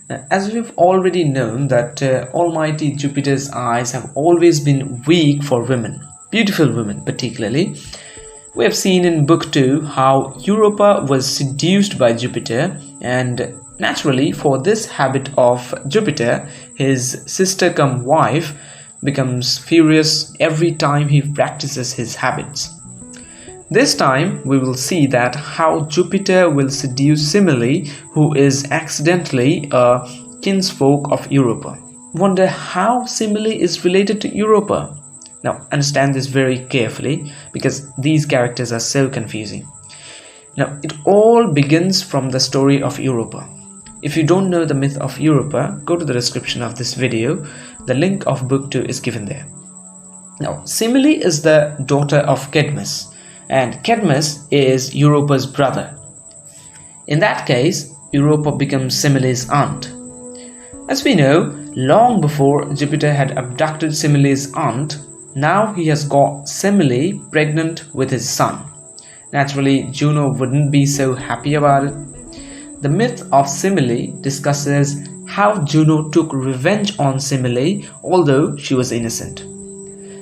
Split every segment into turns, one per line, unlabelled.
As we've already known that Almighty Jupiter's eyes have always been weak for women, beautiful women particularly. We have seen in Book 2 how Europa was seduced by Jupiter, and naturally for this habit of Jupiter, his sister cum wife becomes furious every time he practices his habits. This time we will see that how Jupiter will seduce Semele, who is accidentally a kinsfolk of Europa. Wonder how Semele is related to Europa? Now understand this very carefully because these characters are so confusing. Now it all begins from the story of Europa. If you don't know the myth of Europa, go to the description of this video. The link of book 2 is given there. Now Semele is the daughter of Cadmus, and Cadmus is Europa's brother. In that case, Europa becomes Semele's aunt. As we know, long before Jupiter had abducted Semele's aunt, now he has got Semele pregnant with his son. Naturally, Juno wouldn't be so happy about it. The myth of Semele discusses how Juno took revenge on Semele although she was innocent.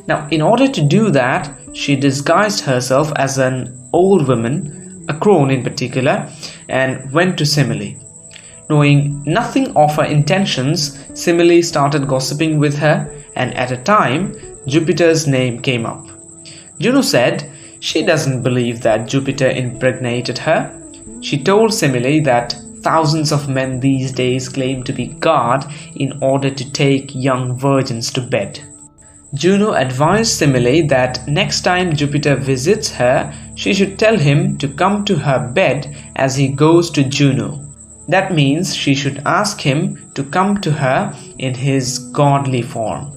Now, in order to do that, she disguised herself as an old woman, a crone in particular, and went to Semele. Knowing nothing of her intentions, Semele started gossiping with her, and at a time, Jupiter's name came up. Juno said she doesn't believe that Jupiter impregnated her. She told Semele that thousands of men these days claim to be God in order to take young virgins to bed. Juno advised Semele that next time Jupiter visits her, she should tell him to come to her bed as he goes to Juno. That means she should ask him to come to her in his godly form.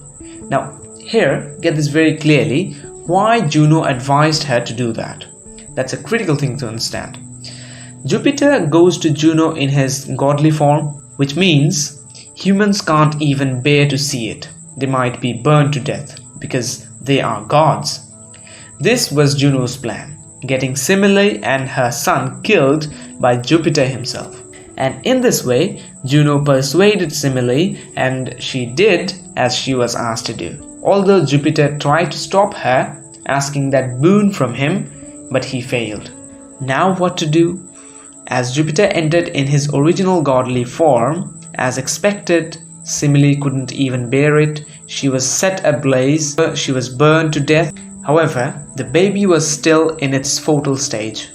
Now, here, get this very clearly, why Juno advised her to do that. That's a critical thing to understand. Jupiter goes to Juno in his godly form, which means humans can't even bear to see it. They might be burned to death because they are gods. This was Juno's plan, getting Semele and her son killed by Jupiter himself. And in this way, Juno persuaded Semele, and she did as she was asked to do. Although Jupiter tried to stop her, asking that boon from him, but he failed. Now what to do? As Jupiter entered in his original godly form, as expected, Semele couldn't even bear it. She was set ablaze. She was burned to death. However, the baby was still in its foetal stage.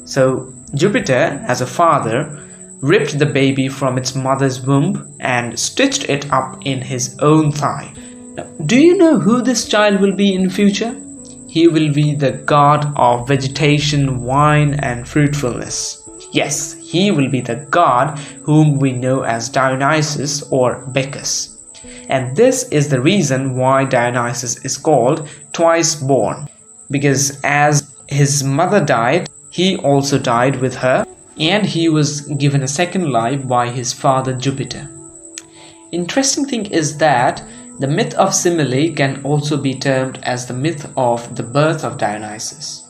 So Jupiter, as a father, ripped the baby from its mother's womb and stitched it up in his own thigh. Now, do you know who this child will be in future? He will be the god of vegetation, wine, and fruitfulness. Yes, he will be the god whom we know as Dionysus or Bacchus. And this is the reason why Dionysus is called twice born. Because as his mother died, he also died with her, and he was given a second life by his father Jupiter. Interesting thing is that the myth of Semele can also be termed as the myth of the birth of Dionysus.